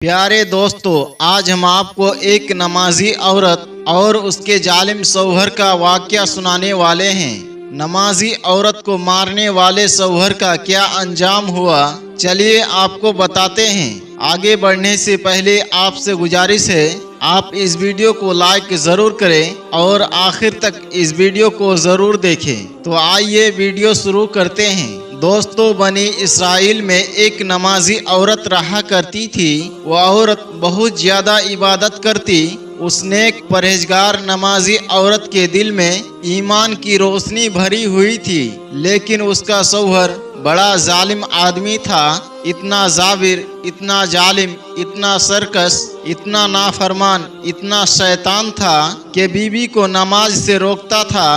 प्यारे दोस्तों, आज हम आपको एक नमाजी औरत और उसके जालिम शौहर का वाकया सुनाने वाले हैं। नमाजी औरत को मारने वाले शौहर का क्या अंजाम हुआ, चलिए आपको बताते हैं। आगे बढ़ने से पहले आपसे गुजारिश है, आप इस वीडियो को लाइक ज़रूर करें और आखिर तक इस वीडियो को ज़रूर देखें। तो आइए वीडियो शुरू करते हैं। दोस्तों, बनी इसराइल में एक नमाजी औरत रहा करती थी। वह औरत बहुत ज़्यादा इबादत करती। उस नेक परहेजगार नमाजी औरत के दिल में ईमान की रोशनी भरी हुई थी, लेकिन उसका शौहर बड़ा जालिम आदमी था। इतना जाबिर, इतना जालिम, इतना सरकस, इतना नाफरमान, इतना शैतान था कि बीवी को नमाज से रोकता था।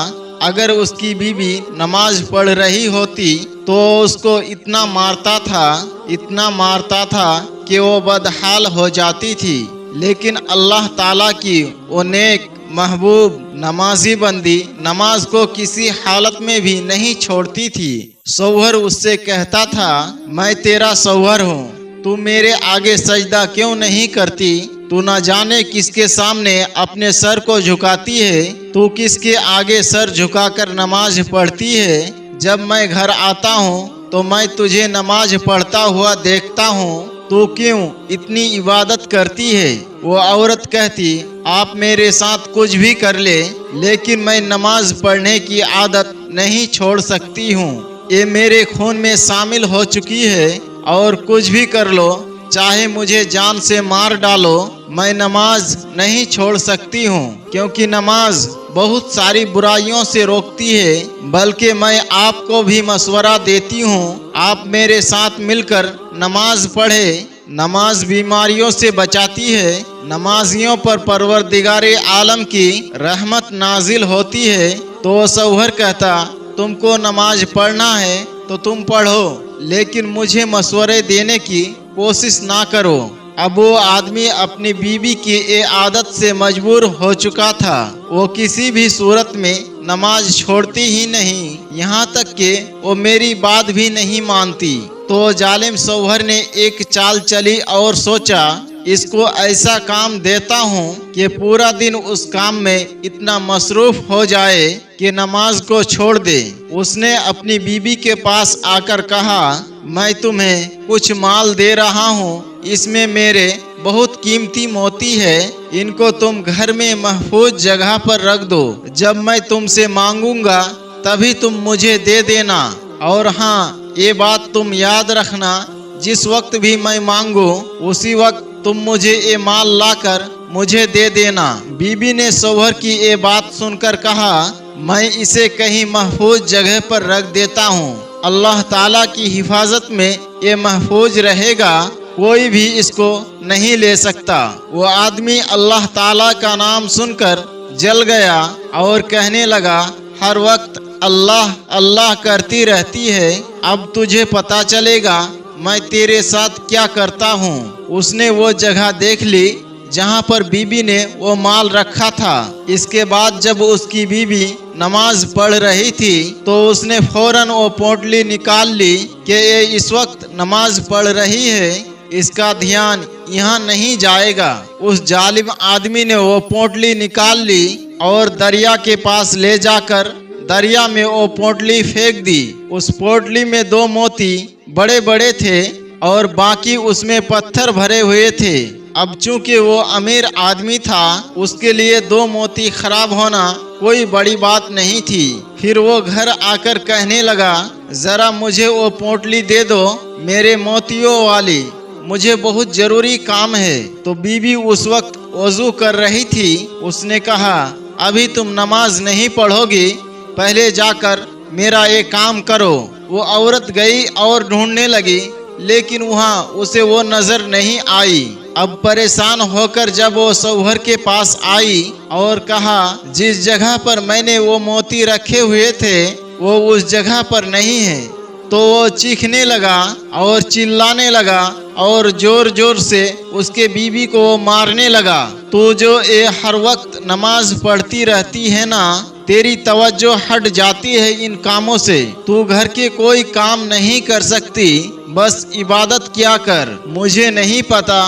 अगर उसकी बीवी नमाज पढ़ रही होती तो उसको इतना मारता था कि वो बदहाल हो जाती थी। लेकिन अल्लाह ताला की वो नेक महबूब नमाजी बंदी नमाज को किसी हालत में भी नहीं छोड़ती थी। शौहर उससे कहता था, मैं तेरा शौहर हूँ, तू मेरे आगे सजदा क्यों नहीं करती? तू न जाने किसके सामने अपने सर को झुकाती है, तू किसके आगे सर झुकाकर नमाज पढ़ती है। जब मैं घर आता हूँ तो मैं तुझे नमाज पढ़ता हुआ देखता हूँ, तू क्यों इतनी इबादत करती है? वो औरत कहती, आप मेरे साथ कुछ भी कर ले, लेकिन मैं नमाज पढ़ने की आदत नहीं छोड़ सकती हूँ। ये मेरे खून में शामिल हो चुकी है और कुछ भी कर लो, चाहे मुझे जान से मार डालो, मैं नमाज नहीं छोड़ सकती हूँ, क्योंकि नमाज बहुत सारी बुराइयों से रोकती है। बल्कि मैं आपको भी मशवरा देती हूँ, आप मेरे साथ मिलकर नमाज पढ़े। नमाज बीमारियों से बचाती है। नमाजियों पर परवरदिगारे आलम की रहमत नाजिल होती है। तो शौहर कहता, तुमको नमाज पढ़ना है तो तुम पढ़ो, लेकिन मुझे मशवरे देने की कोशिश ना करो। अब वो आदमी अपनी बीवी की ये आदत से मजबूर हो चुका था। वो किसी भी सूरत में नमाज छोड़ती ही नहीं, यहाँ तक कि वो मेरी बात भी नहीं मानती। तो जालिम शौहर ने एक चाल चली और सोचा, इसको ऐसा काम देता हूँ कि पूरा दिन उस काम में इतना मसरूफ हो जाए कि नमाज को छोड़ दे। उसने अपनी बीवी के पास आकर कहा, मैं तुम्हें कुछ माल दे रहा हूँ, इसमें मेरे बहुत कीमती मोती है, इनको तुम घर में महफूज जगह पर रख दो। जब मैं तुमसे मांगूंगा तभी तुम मुझे दे देना, और हाँ, ये बात तुम याद रखना, जिस वक्त भी मैं मांगू उसी वक्त तुम मुझे ये माल लाकर मुझे दे देना। बीबी ने शौहर की ये बात सुनकर कहा, मैं इसे कहीं महफूज जगह पर रख देता हूँ, अल्लाह ताला की हिफाजत में ये महफूज रहेगा, कोई भी इसको नहीं ले सकता। वो आदमी अल्लाह ताला का नाम सुनकर जल गया और कहने लगा, हर वक्त अल्लाह अल्लाह करती रहती है, अब तुझे पता चलेगा मैं तेरे साथ क्या करता हूँ। उसने वो जगह देख ली जहाँ पर बीबी ने वो माल रखा था। इसके बाद जब उसकी बीबी नमाज पढ़ रही थी तो उसने फौरन वो पोटली निकाल ली कि ये इस वक्त नमाज पढ़ रही है, इसका ध्यान यहाँ नहीं जाएगा। उस जालिम आदमी ने वो पोटली निकाल ली और दरिया के पास ले जाकर दरिया में वो पोटली फेंक दी। उस पोटली में 2 मोती बड़े बड़े थे और बाकी उसमें पत्थर भरे हुए थे। अब चूंकि वो अमीर आदमी था, उसके लिए 2 मोती खराब होना कोई बड़ी बात नहीं थी। फिर वो घर आकर कहने लगा, जरा मुझे वो पोटली दे दो, मेरे मोतियों वाली, मुझे बहुत जरूरी काम है। तो बीवी उस वक्त वजू कर रही थी। उसने कहा, अभी तुम नमाज नहीं पढ़ोगी, पहले जाकर मेरा ये काम करो। वो औरत गई और ढूंढने लगी, लेकिन वहाँ उसे वो नजर नहीं आई। अब परेशान होकर जब वो शौहर के पास आई और कहा, जिस जगह पर मैंने वो मोती रखे हुए थे वो उस जगह पर नहीं है, तो वो चीखने लगा और चिल्लाने लगा और जोर जोर से उसके बीवी को वो मारने लगा। तू जो ये हर वक्त नमाज पढ़ती रहती है ना, तेरी तवज्जो हट जाती है इन कामों से, तू घर के कोई काम नहीं कर सकती, बस इबादत किया कर। मुझे नहीं पता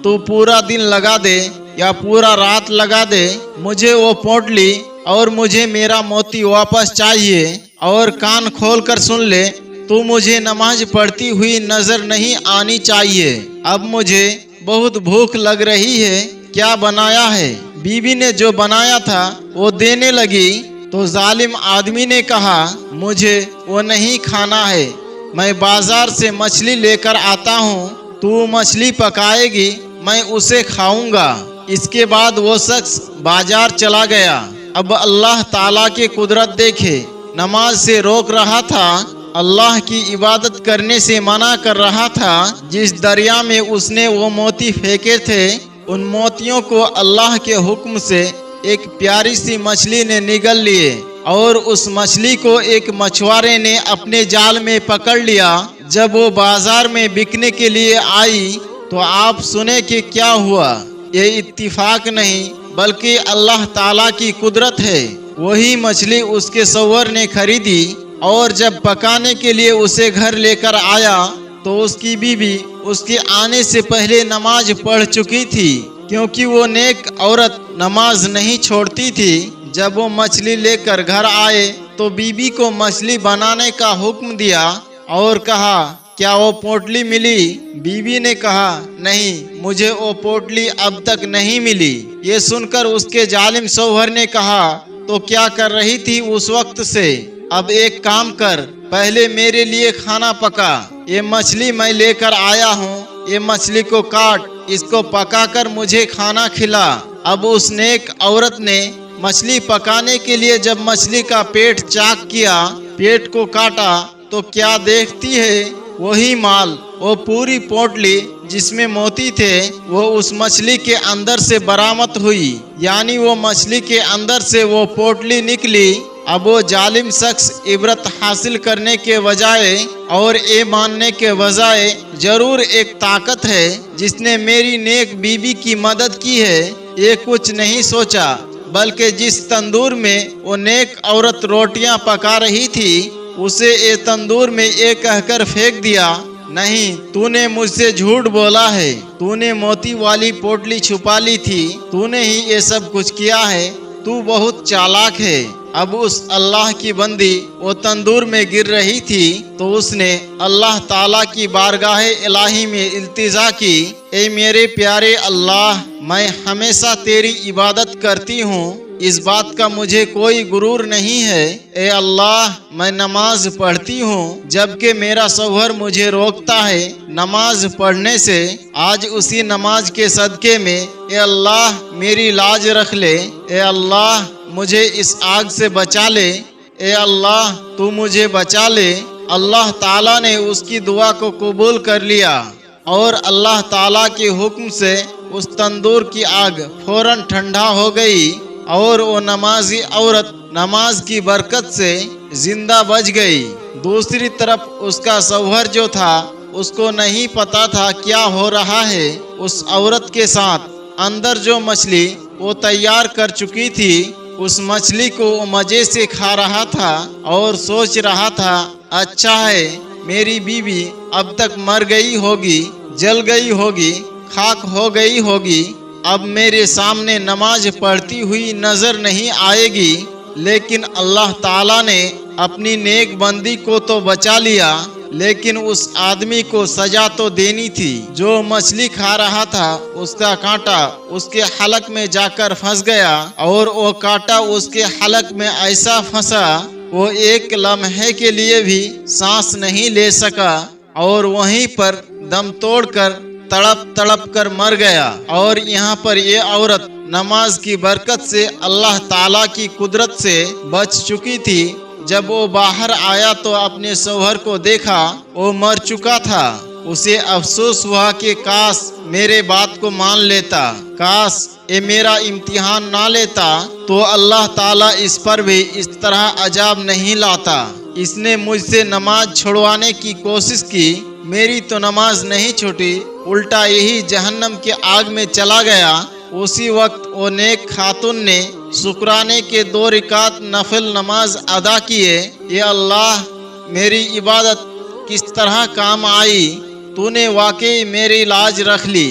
तू पूरा दिन लगा दे या पूरा रात लगा दे, मुझे वो पोटली और मुझे मेरा मोती वापस चाहिए। और कान खोल कर सुन ले, तू मुझे नमाज पढ़ती हुई नजर नहीं आनी चाहिए। अब मुझे बहुत भूख लग रही है, क्या बनाया है? बीवी ने जो बनाया था वो देने लगी तो जालिम आदमी ने कहा, मुझे वो नहीं खाना है, मैं बाजार से मछली लेकर आता हूँ, तू मछली पकाएगी, मैं उसे खाऊंगा। इसके बाद वो शख्स बाजार चला गया। अब अल्लाह ताला की कुदरत देखे, नमाज से रोक रहा था, अल्लाह की इबादत करने से मना कर रहा था। जिस दरिया में उसने वो मोती फेंके थे, उन मोतियों को अल्लाह के हुक्म से एक प्यारी सी मछली ने निगल लिए और उस मछली को एक मछुआरे ने अपने जाल में पकड़ लिया। जब वो बाजार में बिकने के लिए आई तो आप सुने कि क्या हुआ। ये इत्तिफाक नहीं बल्कि अल्लाह ताला की कुदरत है। वही मछली उसके सौवर ने खरीदी और जब पकाने के लिए उसे घर लेकर आया तो उसकी बीवी उसके आने से पहले नमाज पढ़ चुकी थी, क्योंकि वो नेक औरत नमाज नहीं छोड़ती थी। जब वो मछली लेकर घर आए तो बीबी को मछली बनाने का हुक्म दिया और कहा, क्या वो पोटली मिली? बीवी ने कहा, नहीं, मुझे वो पोटली अब तक नहीं मिली। ये सुनकर उसके जालिम शौहर ने कहा, तो क्या कर रही थी उस वक्त से? अब एक काम कर, पहले मेरे लिए खाना पका। ये मछली मैं लेकर आया हूँ, ये मछली को काट, इसको पकाकर मुझे खाना खिला। अब उस नेक औरत ने मछली पकाने के लिए जब मछली का पेट चाक किया, पेट को काटा, तो क्या देखती है, वही माल, वो पूरी पोटली जिसमें मोती थे वो उस मछली के अंदर से बरामद हुई। यानी वो मछली के अंदर से वो पोटली निकली। अब वो जालिम शख्स इबरत हासिल करने के बजाय और ये मानने के बजाय जरूर एक ताकत है जिसने मेरी नेक बीबी की मदद की है, ये कुछ नहीं सोचा, बल्कि जिस तंदूर में वो नेक औरत रोटियां पका रही थी उसे ये तंदूर में ये कहकर फेंक दिया, नहीं, तूने मुझसे झूठ बोला है, तूने मोती वाली पोटली छुपा ली थी, तूने ही ये सब कुछ किया है, तू बहुत चालाक है। अब उस अल्लाह की बंदी वो तंदूर में गिर रही थी तो उसने अल्लाह ताला की बारगाह इलाही में इल्तिजा की, ए मेरे प्यारे अल्लाह, मैं हमेशा तेरी इबादत करती हूँ, इस बात का मुझे कोई गुरूर नहीं है। ए अल्लाह, मैं नमाज पढ़ती हूँ जबकि मेरा शौहर मुझे रोकता है नमाज पढ़ने से। आज उसी नमाज के सदके में ए अल्लाह मेरी लाज रख ले। ए अल्लाह, मुझे इस आग से बचा ले। ए अल्लाह, तू मुझे बचा ले। अल्लाह ताला ने उसकी दुआ को कबूल कर लिया और अल्लाह ताला के हुक्म से उस तंदूर की आग फौरन ठंडा हो गई और वो नमाजी औरत नमाज की बरकत से जिंदा बच गई। दूसरी तरफ उसका शौहर जो था उसको नहीं पता था क्या हो रहा है। उस औरत के साथ अंदर जो मछली वो तैयार कर चुकी थी, उस मछली को वो मजे से खा रहा था और सोच रहा था, अच्छा है मेरी बीवी अब तक मर गई होगी, जल गई होगी, खाक हो गई होगी, अब मेरे सामने नमाज पढ़ती हुई नजर नहीं आएगी। लेकिन अल्लाह ताला ने अपनी नेक बंदी को तो बचा लिया, लेकिन उस आदमी को सजा तो देनी थी। जो मछली खा रहा था उसका कांटा उसके हलक में जाकर फंस गया और वो कांटा उसके हलक में ऐसा फंसा वो एक लम्हे के लिए भी सांस नहीं ले सका और वहीं पर दम तोड़कर तड़प तड़प कर मर गया। और यहाँ पर ये औरत नमाज की बरकत से अल्लाह ताला की कुदरत से बच चुकी थी। जब वो बाहर आया तो अपने शौहर को देखा वो मर चुका था। उसे अफसोस हुआ कि काश मेरे बात को मान लेता, काश ये मेरा इम्तिहान ना लेता तो अल्लाह ताला इस पर भी इस तरह अजाब नहीं लाता। इसने मुझसे नमाज छुड़वाने की कोशिश की, मेरी तो नमाज नहीं छूटी, उल्टा यही जहन्नम के आग में चला गया। उसी वक्त वो नेक खातून ने शुक्राने के 2 रिकात नफल नमाज अदा किए। ये अल्लाह, मेरी इबादत किस तरह काम आई, तूने वाकई मेरी लाज रख ली।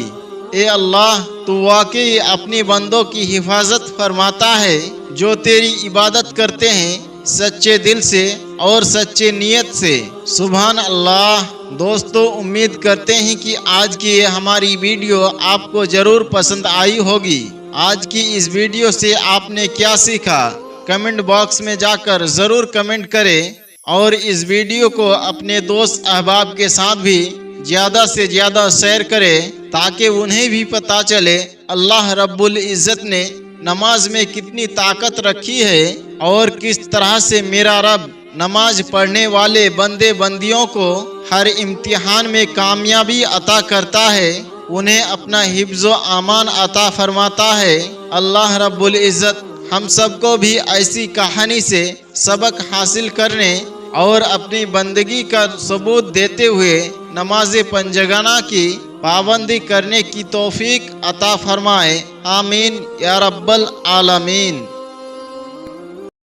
اے اللہ تو واقعی اپنی بندوں کی حفاظت فرماتا ہے جو تیری عبادت کرتے ہیں سچے دل سے اور سچے نیت سے۔ سبحان اللہ۔ دوستو، امید کرتے ہیں کہ آج کی یہ ہماری ویڈیو آپ کو ضرور پسند آئی ہوگی۔ آج کی اس ویڈیو سے آپ نے کیا سیکھا؟ کمنٹ باکس میں جا کر ضرور کمنٹ کریں اور اس ویڈیو کو اپنے دوست احباب کے ساتھ بھی زیادہ سے زیادہ شیئر کریں تاکہ انہیں بھی پتہ چلے اللہ رب العزت نے نماز میں کتنی طاقت رکھی ہے اور کس طرح سے میرا رب نماز پڑھنے والے بندے بندیوں کو ہر امتحان میں کامیابی عطا کرتا ہے، انہیں اپنا حفظ و امان عطا فرماتا ہے۔ اللہ رب العزت ہم سب کو بھی ایسی کہانی سے سبق حاصل کرنے اور اپنی بندگی کا ثبوت دیتے ہوئے نماز پنجگانہ کی پابندی کرنے کی توفیق عطا فرمائے۔ آمین یا رب العالمین۔